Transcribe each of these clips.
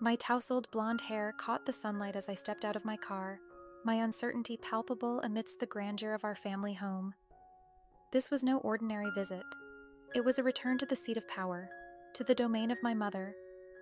My tousled blonde hair caught the sunlight as I stepped out of my car, my uncertainty palpable amidst the grandeur of our family home. This was no ordinary visit. It was a return to the seat of power, to the domain of my mother,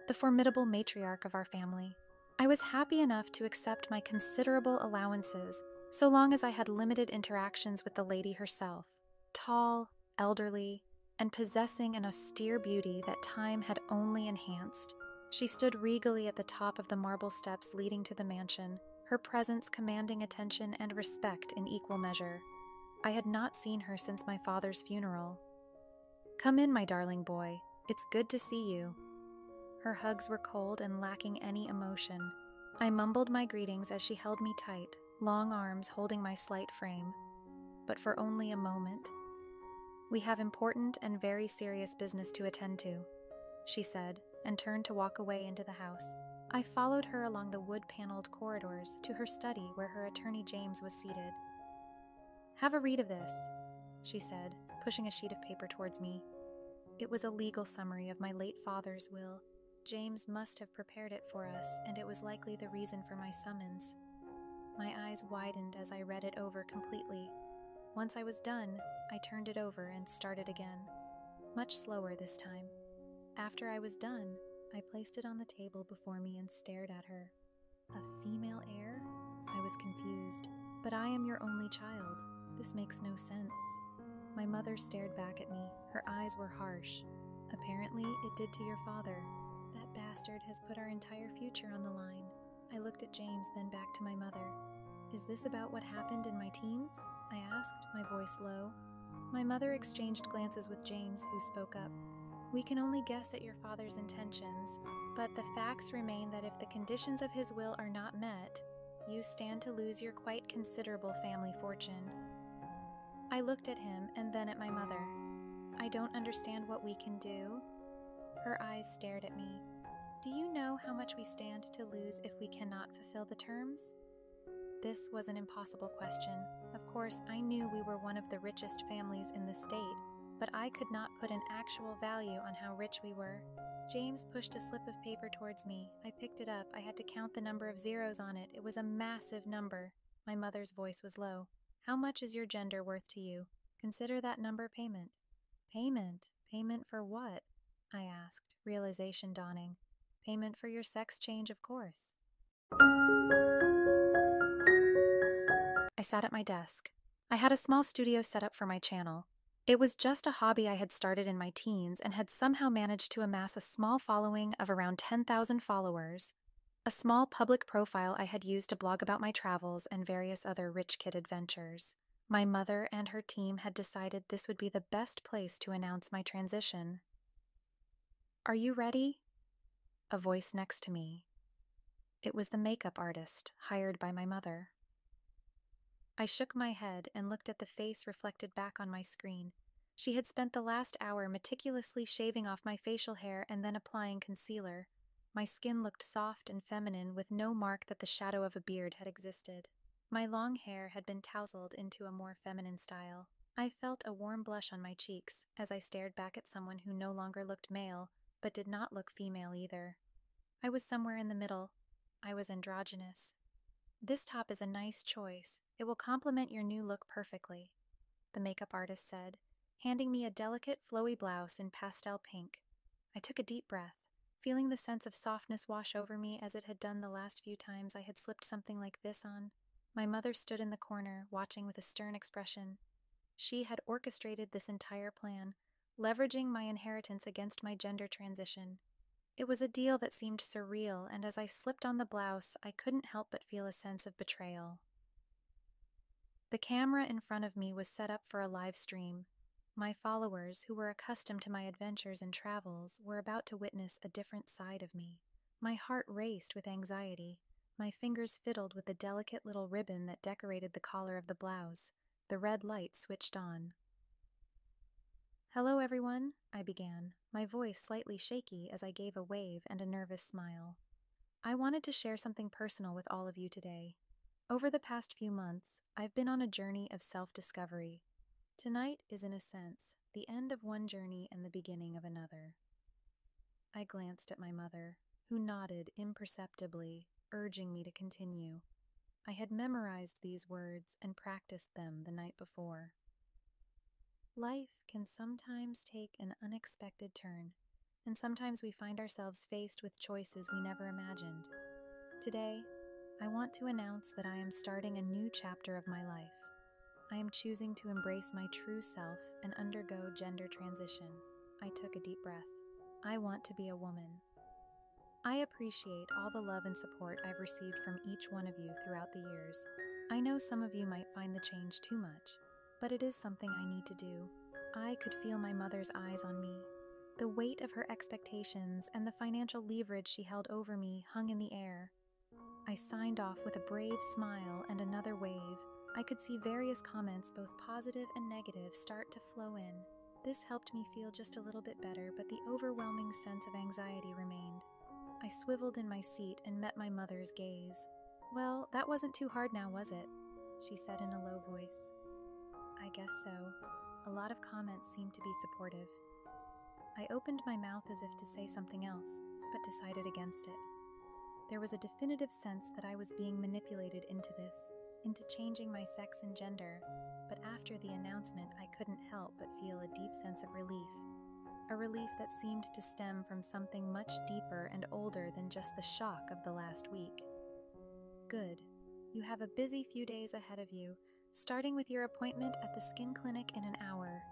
the formidable matriarch of our family. I was happy enough to accept my considerable allowances, so long as I had limited interactions with the lady herself, tall, elderly, and possessing an austere beauty that time had only enhanced. She stood regally at the top of the marble steps leading to the mansion, her presence commanding attention and respect in equal measure. I had not seen her since my father's funeral. "Come in, my darling boy. It's good to see you." Her hugs were cold and lacking any emotion. I mumbled my greetings as she held me tight, long arms holding my slight frame. But for only a moment. "We have important and very serious business to attend to," she said, and turned to walk away into the house. I followed her along the wood-paneled corridors to her study where her attorney James was seated. "Have a read of this," she said, pushing a sheet of paper towards me. It was a legal summary of my late father's will. James must have prepared it for us, and it was likely the reason for my summons. My eyes widened as I read it over completely. Once I was done, I turned it over and started again, much slower this time. After I was done, I placed it on the table before me and stared at her. A female heir? I was confused. "But I am your only child. This makes no sense." My mother stared back at me. Her eyes were harsh. "Apparently, it did to your father. That bastard has put our entire future on the line." I looked at James, then back to my mother. "Is this about what happened in my teens?" I asked, my voice low. My mother exchanged glances with James, who spoke up. "We can only guess at your father's intentions, but the facts remain that if the conditions of his will are not met, you stand to lose your quite considerable family fortune." I looked at him and then at my mother. "I don't understand what we can do." Her eyes stared at me. "Do you know how much we stand to lose if we cannot fulfill the terms?" This was an impossible question. Of course, I knew we were one of the richest families in the state, but I could not put an actual value on how rich we were. James pushed a slip of paper towards me. I picked it up. I had to count the number of zeros on it. It was a massive number. My mother's voice was low. "How much is your gender worth to you? Consider that number payment." "Payment? Payment for what?" I asked, realization dawning. "Payment for your sex change, of course." I sat at my desk. I had a small studio set up for my channel. It was just a hobby I had started in my teens and had somehow managed to amass a small following of around 10,000 followers. A small public profile I had used to blog about my travels and various other rich kid adventures. My mother and her team had decided this would be the best place to announce my transition. "Are you ready?" A voice next to me. It was the makeup artist hired by my mother. I shook my head and looked at the face reflected back on my screen. She had spent the last hour meticulously shaving off my facial hair and then applying concealer. My skin looked soft and feminine with no mark that the shadow of a beard had existed. My long hair had been tousled into a more feminine style. I felt a warm blush on my cheeks as I stared back at someone who no longer looked male, but did not look female either. I was somewhere in the middle. I was androgynous. "This top is a nice choice. It will complement your new look perfectly," the makeup artist said, handing me a delicate, flowy blouse in pastel pink. I took a deep breath, feeling the sense of softness wash over me as it had done the last few times I had slipped something like this on. My mother stood in the corner, watching with a stern expression. She had orchestrated this entire plan, leveraging my inheritance against my gender transition. It was a deal that seemed surreal, and as I slipped on the blouse, I couldn't help but feel a sense of betrayal. The camera in front of me was set up for a live stream. My followers, who were accustomed to my adventures and travels, were about to witness a different side of me. My heart raced with anxiety. My fingers fiddled with the delicate little ribbon that decorated the collar of the blouse. The red light switched on. "Hello, everyone," I began, my voice slightly shaky as I gave a wave and a nervous smile. "I wanted to share something personal with all of you today. Over the past few months, I've been on a journey of self-discovery. Tonight is, in a sense, the end of one journey and the beginning of another." I glanced at my mother. who nodded imperceptibly, urging me to continue. I had memorized these words and practiced them the night before. Life can sometimes take an unexpected turn, and sometimes we find ourselves faced with choices we never imagined. Today, I want to announce that I am starting a new chapter of my life. I am choosing to embrace my true self and undergo gender transition. I took a deep breath. I want to be a woman. I appreciate all the love and support I've received from each one of you throughout the years. I know some of you might find the change too much, but it is something I need to do. I could feel my mother's eyes on me. The weight of her expectations and the financial leverage she held over me hung in the air. I signed off with a brave smile and another wave. I could see various comments, both positive and negative, start to flow in. This helped me feel just a little bit better, but the overwhelming sense of anxiety remained. I swiveled in my seat and met my mother's gaze. "Well, that wasn't too hard now, was it?" she said in a low voice. "I guess so." A lot of comments seemed to be supportive. I opened my mouth as if to say something else, but decided against it. There was a definitive sense that I was being manipulated into this, into changing my sex and gender, but after the announcement I couldn't help but feel a deep sense of relief. A relief that seemed to stem from something much deeper and older than just the shock of the last week. Good. You have a busy few days ahead of you, starting with your appointment at the skin clinic in an hour.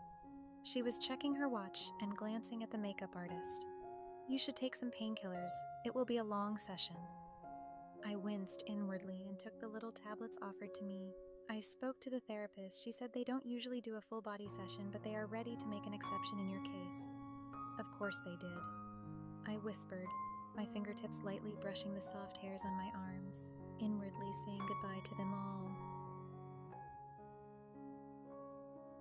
She was checking her watch and glancing at the makeup artist. "You should take some painkillers. It will be a long session." I winced inwardly and took the little tablets offered to me. I spoke to the therapist. She said they don't usually do a full body session, but they are ready to make an exception in your case. Of course they did. I whispered, my fingertips lightly brushing the soft hairs on my arms, inwardly saying goodbye to them all.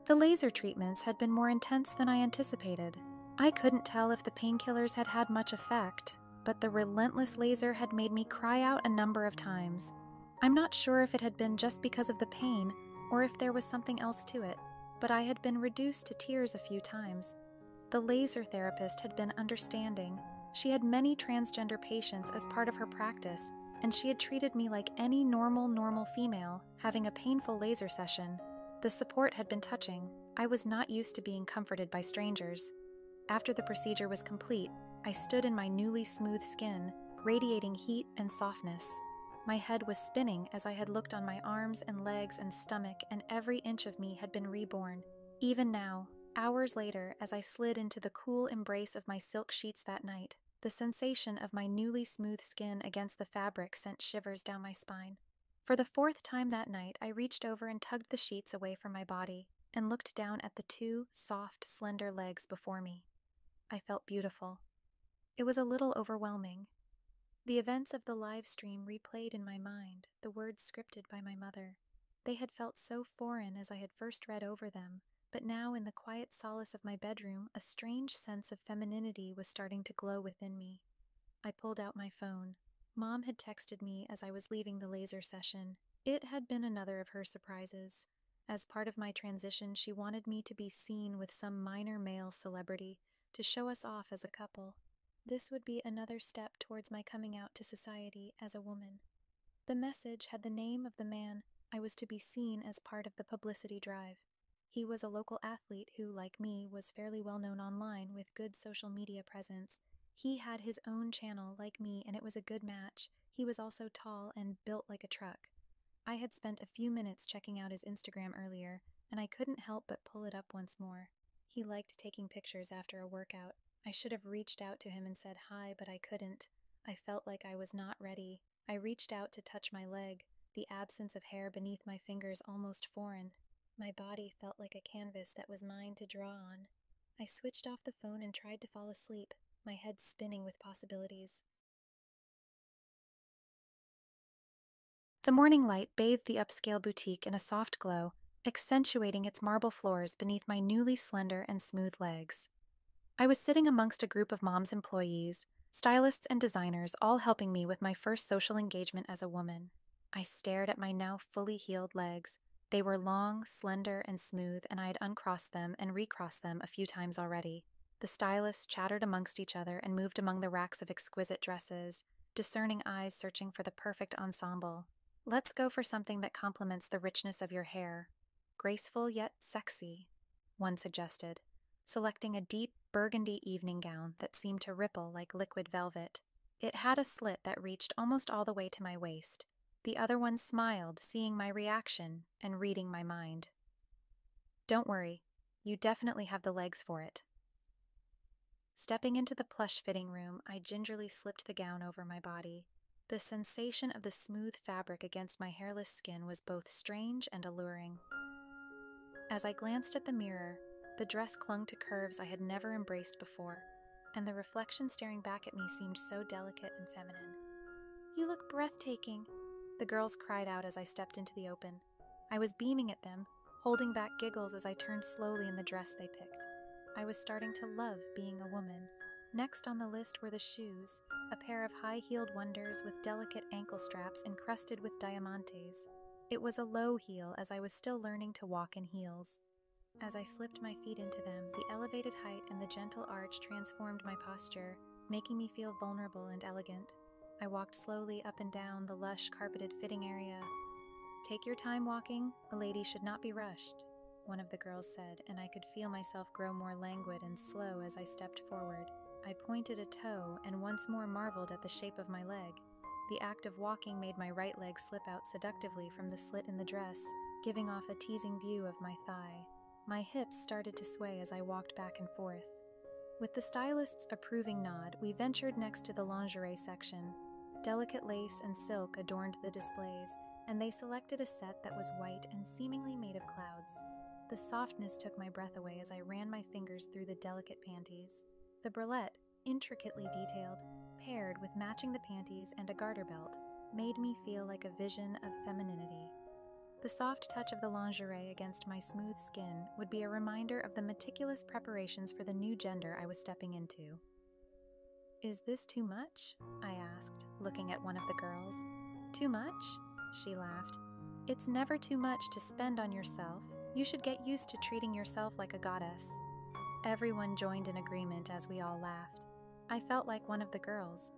The laser treatments had been more intense than I anticipated. I couldn't tell if the painkillers had had much effect, but the relentless laser had made me cry out a number of times. I'm not sure if it had been just because of the pain or if there was something else to it, but I had been reduced to tears a few times. The laser therapist had been understanding. She had many transgender patients as part of her practice, and she had treated me like any normal female having a painful laser session. The support had been touching. I was not used to being comforted by strangers. After the procedure was complete, I stood in my newly smooth skin, radiating heat and softness. My head was spinning as I had looked on my arms and legs and stomach, and every inch of me had been reborn. Even now, hours later, as I slid into the cool embrace of my silk sheets that night, the sensation of my newly smooth skin against the fabric sent shivers down my spine. For the fourth time that night, I reached over and tugged the sheets away from my body and looked down at the two soft, slender legs before me. I felt beautiful. It was a little overwhelming. The events of the live stream replayed in my mind, the words scripted by my mother. They had felt so foreign as I had first read over them, but now in the quiet solace of my bedroom, a strange sense of femininity was starting to glow within me. I pulled out my phone. Mom had texted me as I was leaving the laser session. It had been another of her surprises. As part of my transition, she wanted me to be seen with some minor male celebrity to show us off as a couple. This would be another step towards my coming out to society as a woman. The message had the name of the man I was to be seen as part of the publicity drive. He was a local athlete who, like me, was fairly well known online with good social media presence. He had his own channel like me, and it was a good match. He was also tall and built like a truck. I had spent a few minutes checking out his Instagram earlier, and I couldn't help but pull it up once more. He liked taking pictures after a workout. I should have reached out to him and said hi, but I couldn't. I felt like I was not ready. I reached out to touch my leg, the absence of hair beneath my fingers almost foreign. My body felt like a canvas that was mine to draw on. I switched off the phone and tried to fall asleep, my head spinning with possibilities. The morning light bathed the upscale boutique in a soft glow, accentuating its marble floors beneath my newly slender and smooth legs. I was sitting amongst a group of Mom's employees, stylists and designers, all helping me with my first social engagement as a woman. I stared at my now fully healed legs. They were long, slender, and smooth, and I had uncrossed them and recrossed them a few times already. The stylists chattered amongst each other and moved among the racks of exquisite dresses, discerning eyes searching for the perfect ensemble. "Let's go for something that complements the richness of your hair. Graceful yet sexy," one suggested, selecting a deep burgundy evening gown that seemed to ripple like liquid velvet. It had a slit that reached almost all the way to my waist. The other one smiled, seeing my reaction and reading my mind. "Don't worry, you definitely have the legs for it." Stepping into the plush fitting room, I gingerly slipped the gown over my body. The sensation of the smooth fabric against my hairless skin was both strange and alluring. As I glanced at the mirror, the dress clung to curves I had never embraced before, and the reflection staring back at me seemed so delicate and feminine. "You look breathtaking," the girls cried out as I stepped into the open. I was beaming at them, holding back giggles as I turned slowly in the dress they picked. I was starting to love being a woman. Next on the list were the shoes, a pair of high-heeled wonders with delicate ankle straps encrusted with diamantes. It was a low heel as I was still learning to walk in heels. As I slipped my feet into them, the elevated height and the gentle arch transformed my posture, making me feel vulnerable and elegant. I walked slowly up and down the lush, carpeted fitting area. "Take your time walking. A lady should not be rushed," one of the girls said, and I could feel myself grow more languid and slow as I stepped forward. I pointed a toe and once more marveled at the shape of my leg. The act of walking made my right leg slip out seductively from the slit in the dress, giving off a teasing view of my thigh. My hips started to sway as I walked back and forth. With the stylist's approving nod, we ventured next to the lingerie section. Delicate lace and silk adorned the displays, and they selected a set that was white and seemingly made of clouds. The softness took my breath away as I ran my fingers through the delicate panties. The bralette, intricately detailed, paired with matching the panties and a garter belt, made me feel like a vision of femininity. The soft touch of the lingerie against my smooth skin would be a reminder of the meticulous preparations for the new gender I was stepping into. "Is this too much?" I asked, looking at one of the girls. "Too much?" she laughed. "It's never too much to spend on yourself. You should get used to treating yourself like a goddess." Everyone joined in agreement as we all laughed. I felt like one of the girls,